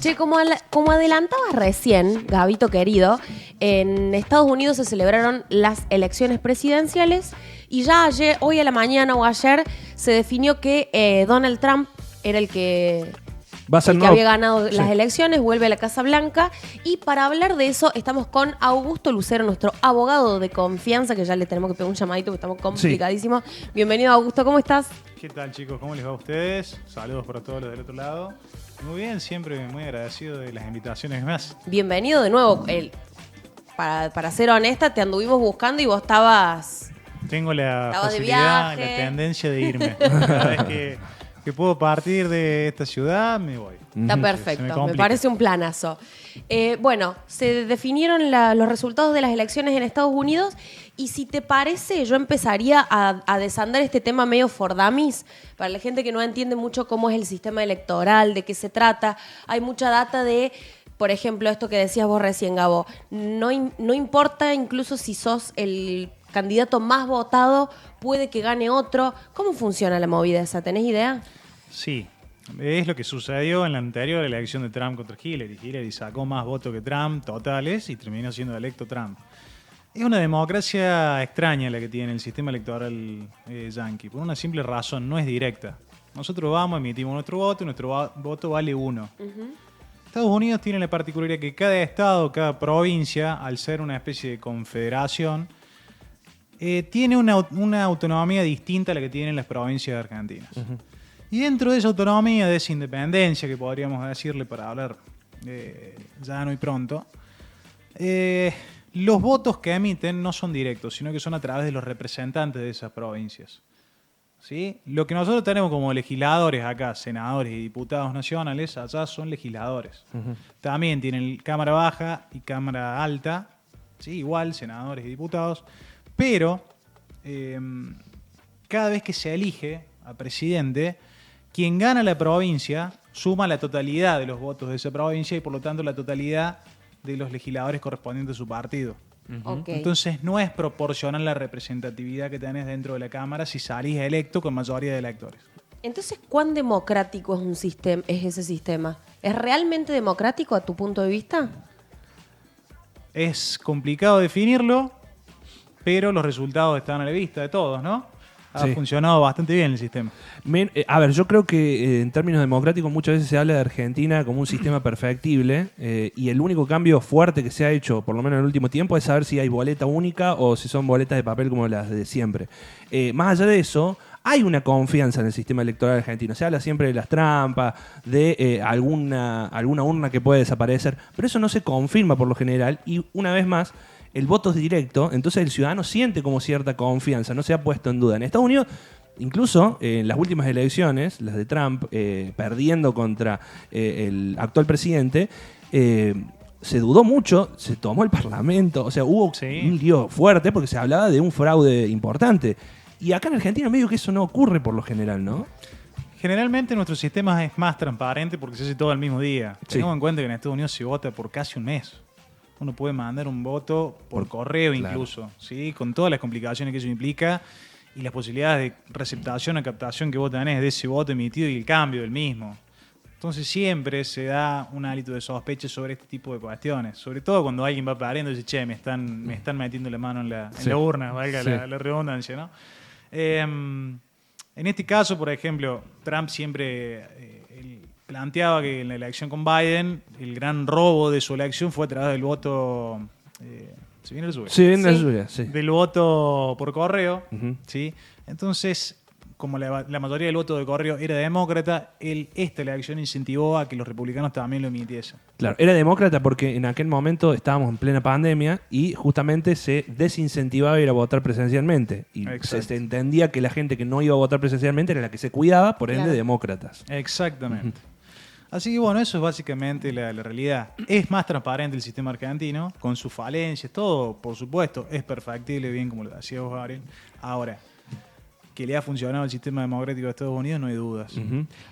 Che, como adelantabas recién, Gabito querido, en Estados Unidos se celebraron las elecciones presidenciales y ya ayer, hoy a la mañana o ayer, se definió que Donald Trump era el que había ganado las elecciones, vuelve a la Casa Blanca. Y para hablar de eso estamos con Augusto Lucero, nuestro abogado de confianza, que ya le tenemos que pegar un llamadito porque estamos complicadísimos. Sí. Bienvenido, Augusto, ¿cómo estás? ¿Qué tal, chicos? ¿Cómo les va a ustedes? Saludos para todos los del otro lado. Muy bien, siempre muy agradecido de las invitaciones más. Bienvenido de nuevo. Para ser honesta, te anduvimos buscando y vos estabas... Tengo la facilidad, la tendencia de irme. Cada vez que puedo partir de esta ciudad, me voy. Está perfecto, me parece un planazo. Bueno, se definieron los resultados de las elecciones en Estados Unidos y si te parece, yo empezaría a desandar este tema medio for dummies, para la gente que no entiende mucho cómo es el sistema electoral, de qué se trata. Hay mucha data de, por ejemplo, esto que decías vos recién, Gabo, no importa incluso si sos el candidato más votado, puede que gane otro. ¿Cómo funciona la movida esa? ¿Tenés idea? Sí, es lo que sucedió en la anterior elección de Trump contra Hillary. Hillary sacó más votos que Trump, totales, y terminó siendo electo Trump. Es una democracia extraña la que tiene el sistema electoral yanqui, por una simple razón, no es directa. Nosotros vamos, emitimos nuestro voto y nuestro voto vale 1. Estados Unidos tiene la particularidad que cada estado, cada provincia, al ser una especie de confederación, tiene una autonomía distinta a la que tienen las provincias argentinas. Y dentro de esa autonomía, de esa independencia, que podríamos decirle para hablar llano y pronto, los votos que emiten no son directos, sino que son a través de los representantes de esas provincias. ¿Sí? Lo que nosotros tenemos como legisladores acá, senadores y diputados nacionales, allá son legisladores. También tienen Cámara Baja y Cámara Alta, ¿sí? Igual, senadores y diputados. Pero cada vez que se elige a presidente, quien gana la provincia suma la totalidad de los votos de esa provincia y por lo tanto la totalidad de los legisladores correspondientes a su partido. Entonces no es proporcional la representatividad que tenés dentro de la Cámara si salís electo con mayoría de electores. Entonces, ¿cuán democrático es ese sistema? ¿Es realmente democrático a tu punto de vista? Es complicado definirlo, pero los resultados están a la vista de todos, ¿no? Ha funcionado bastante bien el sistema. A ver, yo creo que en términos democráticos muchas veces se habla de Argentina como un sistema perfectible y el único cambio fuerte que se ha hecho, por lo menos en el último tiempo, es saber si hay boleta única o si son boletas de papel como las de siempre. Más allá de eso, hay una confianza en el sistema electoral argentino. Se habla siempre de las trampas, de alguna urna que puede desaparecer, pero eso no se confirma por lo general y una vez más, el voto es directo, entonces el ciudadano siente como cierta confianza, no se ha puesto en duda. En Estados Unidos, incluso en las últimas elecciones, las de Trump, perdiendo contra el actual presidente, se dudó mucho, se tomó el Parlamento, o sea, hubo un lío fuerte porque se hablaba de un fraude importante. Y acá en Argentina medio que eso no ocurre por lo general, ¿no? Generalmente nuestro sistema es más transparente porque se hace todo al mismo día. Tengamos en cuenta que en Estados Unidos se vota por casi un mes. Uno puede mandar un voto por correo incluso, ¿sí? Con todas las complicaciones que eso implica y las posibilidades de receptación o captación que vos tenés de ese voto emitido y el cambio del mismo. Entonces siempre se da un hálito de sospecha sobre este tipo de cuestiones. Sobre todo cuando alguien va pariendo y dice, che, me están metiendo la mano en la urna, valga la redundancia, ¿no? En este caso, por ejemplo, Trump siempre... planteaba que en la elección con Biden el gran robo de su elección fue a través del voto... ¿Se viene el suyo? Sí, viene el suyo, sí. Del voto por correo, ¿sí? Entonces, como la mayoría del voto de correo era demócrata, esta elección incentivó a que los republicanos también lo emitiesen. Claro, era demócrata porque en aquel momento estábamos en plena pandemia y justamente se desincentivaba ir a votar presencialmente. Y se entendía que la gente que no iba a votar presencialmente era la que se cuidaba, por ende, demócratas. Exactamente. Así que bueno, eso es básicamente la realidad. Es más transparente el sistema argentino, con sus falencias, todo, por supuesto, es perfectible, bien como lo decía vos, Gabriel. Ahora, que le ha funcionado el sistema democrático de Estados Unidos, no hay dudas.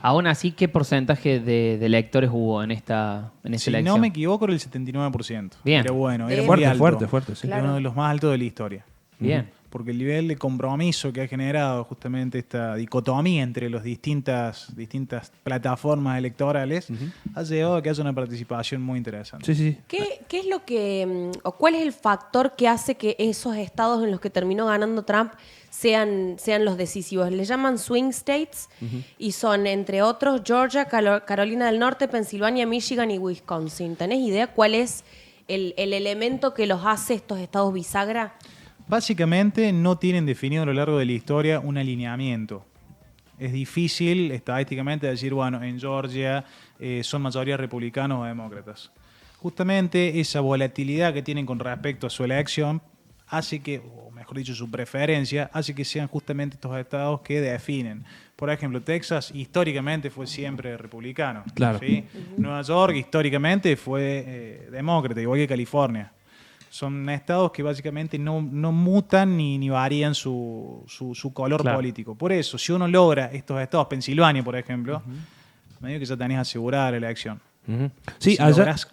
Aún así, ¿qué porcentaje de electores hubo en esta elección? Si no me equivoco, era el 79%. Bien. Era bueno, era fuerte, muy alto. Fuerte, sí. Era uno de los más altos de la historia. Bien. porque el nivel de compromiso que ha generado justamente esta dicotomía entre las distintas plataformas electorales ha llevado a que haya una participación muy interesante. Sí, sí. ¿Qué es lo que, o cuál es el factor que hace que esos estados en los que terminó ganando Trump sean los decisivos? Le llaman swing states y son, entre otros, Georgia, Carolina del Norte, Pensilvania, Michigan y Wisconsin. ¿Tenés idea cuál es el elemento que los hace estos estados bisagra? Básicamente no tienen definido a lo largo de la historia un alineamiento. Es difícil estadísticamente decir, bueno, en Georgia son mayoría republicanos o demócratas. Justamente esa volatilidad que tienen con respecto a su elección hace que, o mejor dicho, su preferencia, hace que sean justamente estos estados que definen. Por ejemplo, Texas históricamente fue siempre republicano. Claro. ¿sí? Nueva York históricamente fue demócrata, igual que California. Son estados que básicamente no mutan ni varían su color político. Por eso, si uno logra estos estados, Pensilvania, por ejemplo, medio que ya tenés asegurada la elección. Sí, si allá, lográs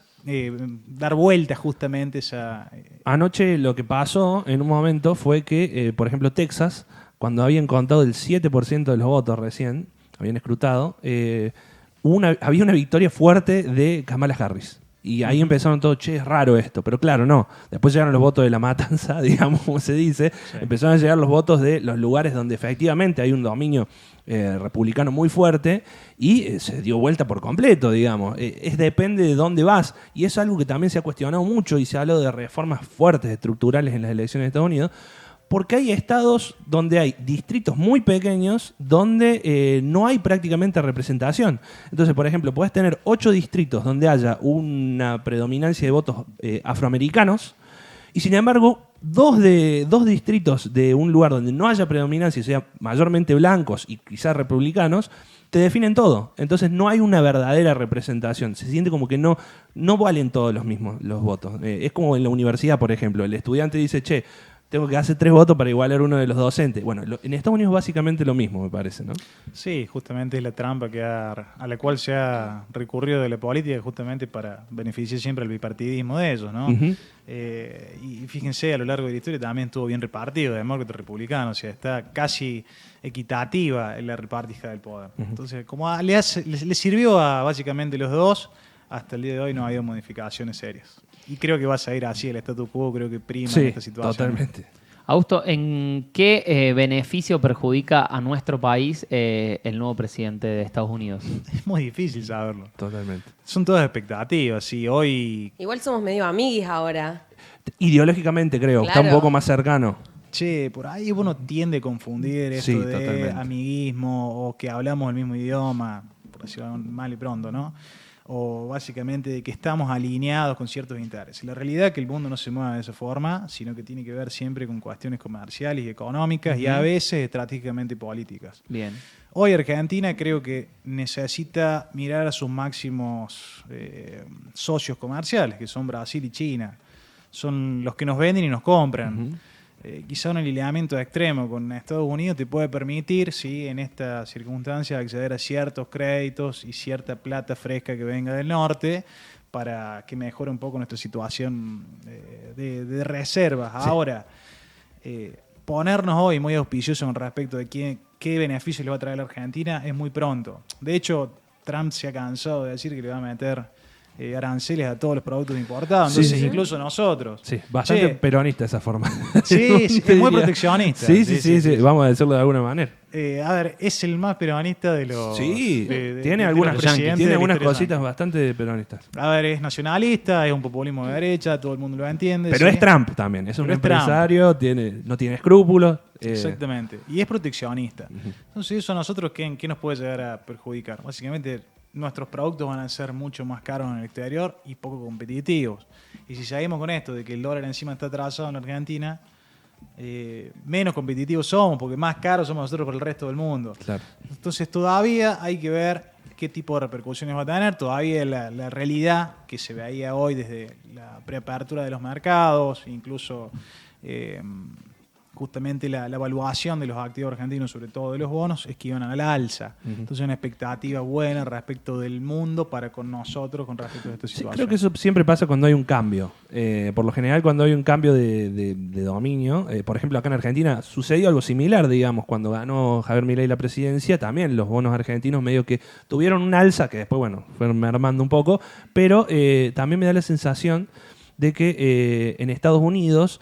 dar vuelta justamente esa... anoche lo que pasó en un momento fue que, por ejemplo, Texas, cuando habían contado el 7% de los votos recién, habían escrutado, había una victoria fuerte de Kamala Harris. Y ahí empezaron todos, che, es raro esto. Pero claro, no. Después llegaron los votos de la matanza, digamos, como se dice. Sí. Empezaron a llegar los votos de los lugares donde efectivamente hay un dominio republicano muy fuerte y se dio vuelta por completo, digamos. Depende de dónde vas. Y es algo que también se ha cuestionado mucho y se ha hablado de reformas fuertes, estructurales en las elecciones de Estados Unidos. Porque hay estados donde hay distritos muy pequeños donde no hay prácticamente representación. Entonces, por ejemplo, puedes tener 8 distritos donde haya una predominancia de votos afroamericanos y, sin embargo, dos distritos de un lugar donde no haya predominancia, sea mayormente blancos y quizás republicanos, te definen todo. Entonces no hay una verdadera representación. Se siente como que no valen todos los mismos los votos. Es como en la universidad, por ejemplo. El estudiante dice, che, tengo que hacer 3 votos para igualar uno de los docentes. Bueno, en Estados Unidos es básicamente lo mismo, me parece, ¿no? Sí, justamente es la trampa a la cual se ha recurrido de la política justamente para beneficiar siempre el bipartidismo de ellos, ¿no? Y fíjense, a lo largo de la historia también estuvo bien repartido, demócrata y republicano, o sea, está casi equitativa en la repartija del poder. Entonces, como le sirvió a básicamente los dos, hasta el día de hoy no ha habido modificaciones serias. Y creo que va a seguir así, el statu quo creo que prima en esta situación. Totalmente. Augusto, ¿en qué beneficio perjudica a nuestro país el nuevo presidente de Estados Unidos? Es muy difícil saberlo. Totalmente. Son todas expectativas y hoy... Igual somos medio amiguis ahora. Ideológicamente creo, claro. Está un poco más cercano. Che, por ahí uno tiende a confundir esto de totalmente. Amiguismo o que hablamos el mismo idioma, por decirlo mal y pronto, ¿no? O básicamente de que estamos alineados con ciertos intereses. La realidad es que el mundo no se mueve de esa forma, sino que tiene que ver siempre con cuestiones comerciales y económicas y a veces estratégicamente políticas. Bien. Hoy Argentina creo que necesita mirar a sus máximos socios comerciales, que son Brasil y China. Son los que nos venden y nos compran. Quizá un alineamiento extremo con Estados Unidos te puede permitir, ¿sí?, en esta circunstancia, acceder a ciertos créditos y cierta plata fresca que venga del norte para que mejore un poco nuestra situación de reservas. Sí. Ahora, ponernos hoy muy auspiciosos con respecto de qué beneficios le va a traer a la Argentina es muy pronto. De hecho, Trump se ha cansado de decir que le va a meter aranceles a todos los productos importados, entonces incluso nosotros. Sí, bastante peronista esa forma. Sí, es muy proteccionista. Sí, vamos a decirlo de alguna manera. A ver, es el más peronista de los... Sí, tiene algunas cositas bastante peronistas. A ver, es nacionalista, es un populismo de derecha, todo el mundo lo entiende. Pero es Trump también, es un empresario, no tiene escrúpulos. Exactamente, y es proteccionista. Entonces eso a nosotros, ¿qué nos puede llegar a perjudicar? Básicamente, nuestros productos van a ser mucho más caros en el exterior y poco competitivos. Y si seguimos con esto de que el dólar encima está atrasado en Argentina, menos competitivos somos, porque más caros somos nosotros por el resto del mundo. Claro. Entonces todavía hay que ver qué tipo de repercusiones va a tener. Todavía la realidad que se veía hoy desde la preapertura de los mercados, incluso justamente la evaluación de los activos argentinos, sobre todo de los bonos, es que iban a la alza. Entonces una expectativa buena respecto del mundo para con nosotros con respecto a esta situación. Creo que eso siempre pasa cuando hay un cambio. Por lo general, cuando hay un cambio de dominio, por ejemplo, acá en Argentina sucedió algo similar, digamos, cuando ganó Javier Milei la presidencia, también los bonos argentinos medio que tuvieron un alza, que después, bueno, fueron mermando un poco, pero también me da la sensación de que en Estados Unidos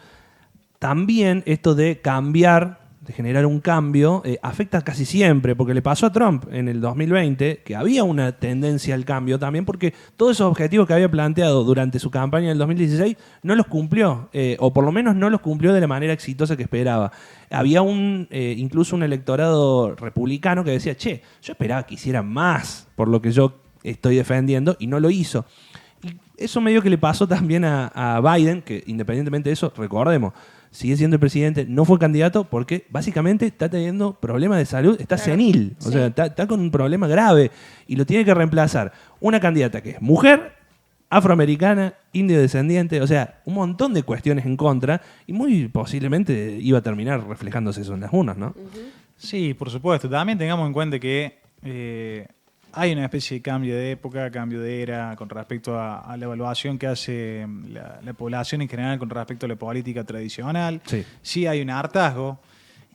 también esto de cambiar, de generar un cambio, afecta casi siempre, porque le pasó a Trump en el 2020, que había una tendencia al cambio también, porque todos esos objetivos que había planteado durante su campaña en el 2016 no los cumplió, o por lo menos no los cumplió de la manera exitosa que esperaba. Había incluso un electorado republicano que decía, che, yo esperaba que hiciera más por lo que yo estoy defendiendo, y no lo hizo. Y eso medio que le pasó también a Biden, que independientemente de eso, recordemos, sigue siendo el presidente, no fue candidato porque básicamente está teniendo problemas de salud, está senil, o sea, está con un problema grave y lo tiene que reemplazar una candidata que es mujer, afroamericana, indio descendiente, o sea, un montón de cuestiones en contra y muy posiblemente iba a terminar reflejándose eso en las urnas, ¿no? Sí, por supuesto. También tengamos en cuenta que hay una especie de cambio de época, cambio de era con respecto a la evaluación que hace la población en general con respecto a la política tradicional. Sí hay un hartazgo.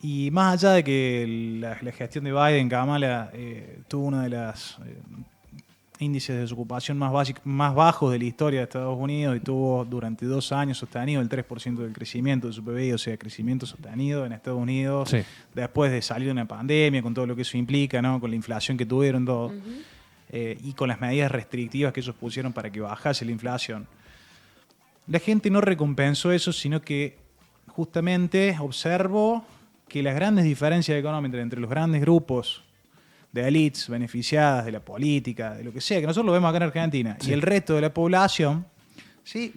Y más allá de que la gestión de Biden, Kamala, tuvo uno de los índices de desocupación más bajos de la historia de Estados Unidos y tuvo durante 2 años sostenido el 3% del crecimiento de su PBI, o sea, crecimiento sostenido en Estados Unidos, después de salir de una pandemia, con todo lo que eso implica, ¿no? Con la inflación que tuvieron todo, y con las medidas restrictivas que ellos pusieron para que bajase la inflación. La gente no recompensó eso, sino que justamente observó que las grandes diferencias económicas entre los grandes grupos de élites beneficiadas de la política, de lo que sea, que nosotros lo vemos acá en Argentina, y el resto de la población, sí,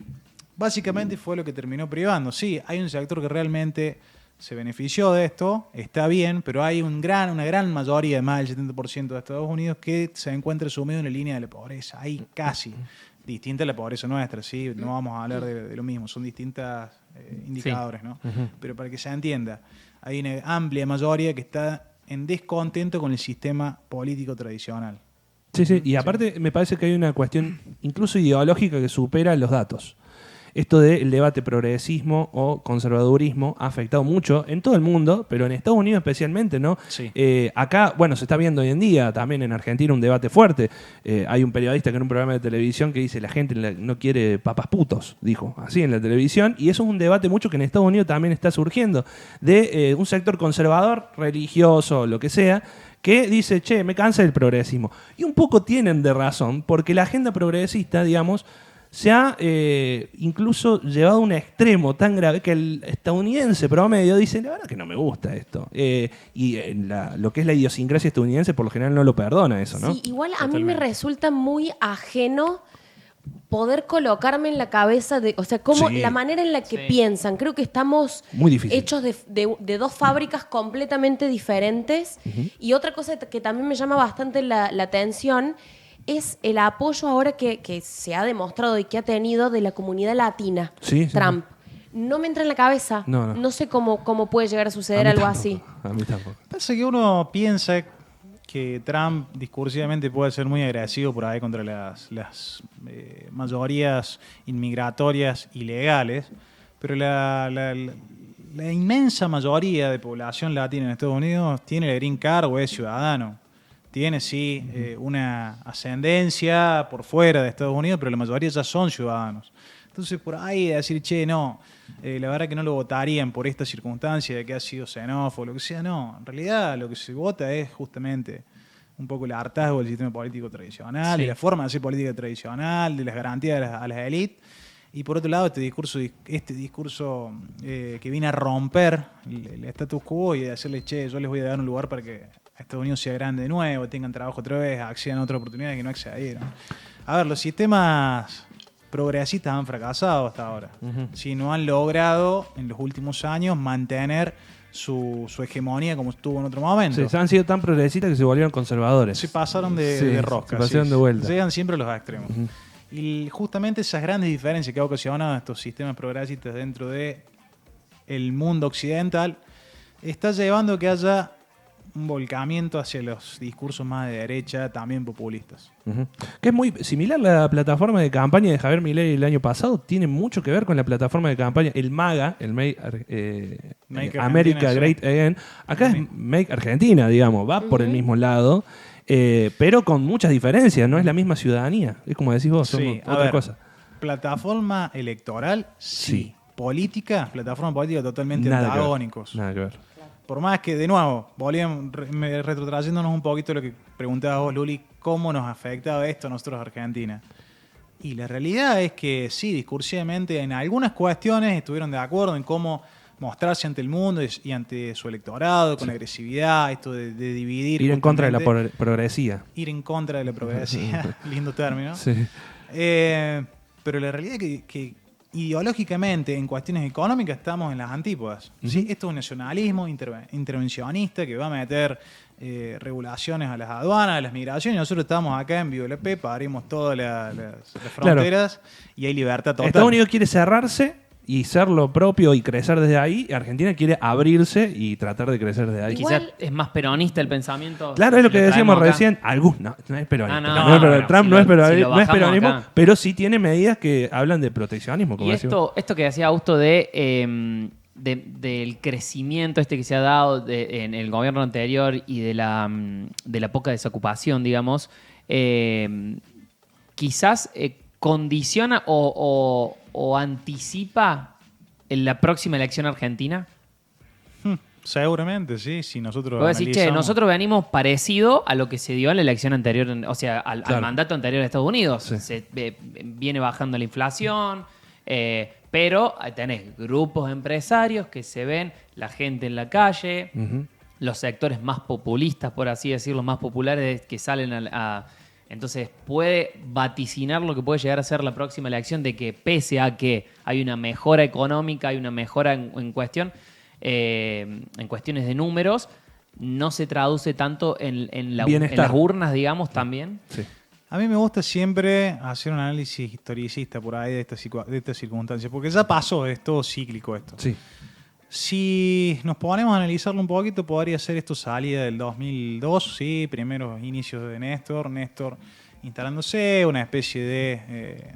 básicamente fue lo que terminó privando. Sí, hay un sector que realmente se benefició de esto, está bien, pero hay una gran mayoría, más del 70% de Estados Unidos, que se encuentra sumido en la línea de la pobreza. Ahí casi, distinta a la pobreza nuestra, ¿sí? No vamos a hablar de lo mismo, son distintos indicadores, ¿no? Pero para que se entienda, hay una amplia mayoría que está en descontento con el sistema político tradicional. Sí, y aparte me parece que hay una cuestión incluso ideológica que supera los datos. Esto del debate progresismo o conservadurismo ha afectado mucho en todo el mundo, pero en Estados Unidos especialmente, ¿no? Acá, bueno, se está viendo hoy en día también en Argentina un debate fuerte. Hay un periodista que en un programa de televisión que dice la gente no quiere papas putos, dijo así en la televisión, y eso es un debate mucho que en Estados Unidos también está surgiendo, de un sector conservador, religioso, lo que sea, que dice, che, me cansa el progresismo. Y un poco tienen de razón, porque la agenda progresista, digamos, se ha incluso llevado a un extremo tan grave que el estadounidense promedio dice, la verdad que no me gusta esto. Lo que es la idiosincrasia estadounidense por lo general no lo perdona eso, ¿no? Sí, igual a mí me resulta muy ajeno poder colocarme en la cabeza de, o sea, cómo la manera en la que piensan. Creo que estamos hechos de dos fábricas completamente diferentes. Y otra cosa que también me llama bastante la atención es el apoyo ahora que se ha demostrado y que ha tenido de la comunidad latina, Trump. No me entra en la cabeza. No sé cómo puede llegar a suceder algo así. A mí tampoco. Pasa que uno piensa que Trump discursivamente puede ser muy agresivo por ahí contra las mayorías inmigratorias ilegales, pero la inmensa mayoría de población latina en Estados Unidos tiene el green card o es ciudadano. Tiene, sí, una ascendencia por fuera de Estados Unidos, pero la mayoría ya son ciudadanos. Entonces, por ahí decir, che, no, la verdad que no lo votarían por esta circunstancia de que ha sido xenófobo, lo que sea, no. En realidad, lo que se vota es justamente un poco el hartazgo del sistema político tradicional, de la forma de hacer política tradicional, de las garantías a las élites. Y por otro lado, este discurso que viene a romper el status quo y de decirle, che, yo les voy a dar un lugar para que Estados Unidos sea grande de nuevo, tengan trabajo otra vez, accedan a otras oportunidades que no accedieron. A ver, los sistemas progresistas han fracasado hasta ahora. Si no han logrado en los últimos años mantener su hegemonía como estuvo en otro momento. Han sido tan progresistas que se volvieron conservadores. Se pasaron de rosca. Se pasaron de vuelta. Llegan siempre a los extremos. Y justamente esas grandes diferencias que ha ocasionado estos sistemas progresistas dentro de el mundo occidental, está llevando a que haya un volcamiento hacia los discursos más de derecha, también populistas. Ujú. Que es muy similar a la plataforma de campaña de Javier Milei el año pasado. Tiene mucho que ver con la plataforma de campaña, el MAGA, el Make America Argentina, Great Again. Acá es Make Argentina, digamos, va por el mismo lado, pero con muchas diferencias. No es la misma ciudadanía. Es como decís vos, son Sí, a otra ver, cosa. plataforma electoral, sí. Sí. Política, plataforma política totalmente Nada que ver. antagónicos. Nada que ver. Por más que, de nuevo, retrotrayéndonos un poquito lo que preguntabas vos, Luli, ¿cómo nos ha afectado esto a nosotros Argentina? Y la realidad es que sí, discursivamente en algunas cuestiones estuvieron de acuerdo en cómo mostrarse ante el mundo y ante su electorado, con agresividad, esto de dividir. Ir en contra de la justamente. progresía. Ir en contra de la progresía, lindo término. Sí. Pero la realidad es que ideológicamente, en cuestiones económicas, estamos en las antípodas. ¿Sí? Esto es un nacionalismo intervencionista que va a meter regulaciones a las aduanas, a las migraciones. Nosotros estamos acá en Biolep, parimos todas las fronteras y hay libertad total. Estados Unidos quiere cerrarse y ser lo propio y crecer desde ahí. Argentina quiere abrirse y tratar de crecer desde ahí. Igual- Quizás es más peronista el pensamiento. Claro, es lo que traemos decíamos acá. recién. No es peronista. No, Trump si no es lo bajamos peronismo, acá. pero sí tiene medidas que hablan de proteccionismo. Como Y decimos. esto que decía Augusto del crecimiento que se ha dado en el gobierno anterior y de la poca desocupación, digamos, quizás condiciona o anticipa en la próxima elección argentina. Seguramente, sí. Si nosotros Puedo decir, che, analizamos- nosotros venimos parecido a lo que se dio en la elección anterior, o sea, al Claro. mandato anterior de Estados Unidos. Sí. Viene bajando la inflación, pero tenés grupos empresarios que se ven, la gente en la calle, Ujú. los sectores más populistas, por así decirlo, más populares que salen entonces puede vaticinar lo que puede llegar a ser la próxima elección, de que pese a que hay una mejora económica, hay una mejora en cuestiones de números, no se traduce tanto en las Bienestar. urnas, digamos, también. Sí. A mí me gusta siempre hacer un análisis historicista por ahí de estas circunstancias, porque ya pasó, es todo cíclico esto. Sí. Si nos ponemos a analizarlo un poquito, podría ser esto salida del 2002, ¿sí? Primeros inicios de Néstor instalándose, una especie de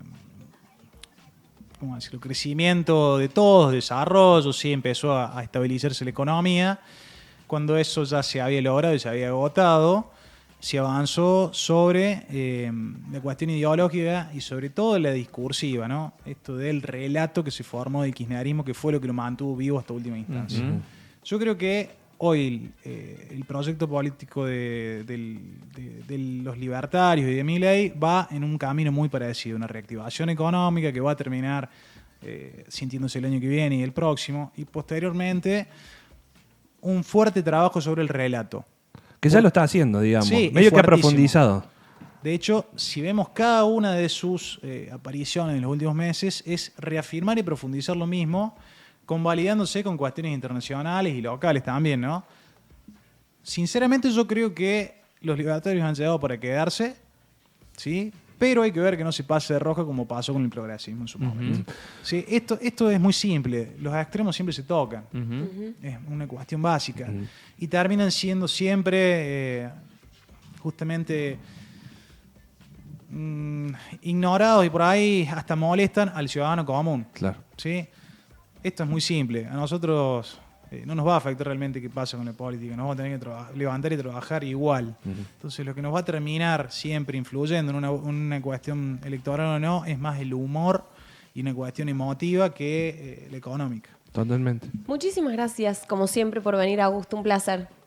¿cómo decirlo? Crecimiento de todos, desarrollo, sí, empezó a estabilizarse la economía. Cuando eso ya se había logrado y se había agotado, se avanzó sobre la cuestión ideológica y sobre todo la discursiva, ¿no? Esto del relato que se formó del kirchnerismo, que fue lo que lo mantuvo vivo hasta última instancia. Yo creo que hoy el proyecto político de los libertarios y de Milei va en un camino muy parecido, una reactivación económica que va a terminar sintiéndose el año que viene y el próximo, y posteriormente un fuerte trabajo sobre el relato. Que ya lo está haciendo, digamos. Sí, Medio es que ha fuertísimo. profundizado. De hecho, si vemos cada una de sus apariciones en los últimos meses, es reafirmar y profundizar lo mismo, convalidándose con cuestiones internacionales y locales también, ¿no? Sinceramente, yo creo que los libertarios han llegado para quedarse, ¿sí? Pero hay que ver que no se pase de roja como pasó con el progresismo en su momento. Sí, esto es muy simple. Los extremos siempre se tocan. Es una cuestión básica. Y terminan siendo siempre justamente ignorados y por ahí hasta molestan al ciudadano común. Claro. ¿Sí? Esto es muy simple. A nosotros no nos va a afectar realmente qué pasa con la política. Nos vamos a tener que levantar y trabajar igual. Entonces, lo que nos va a terminar siempre influyendo en una cuestión electoral o no es más el humor y una cuestión emotiva que la económica. Totalmente. Muchísimas gracias, como siempre, por venir, Augusto. Un placer.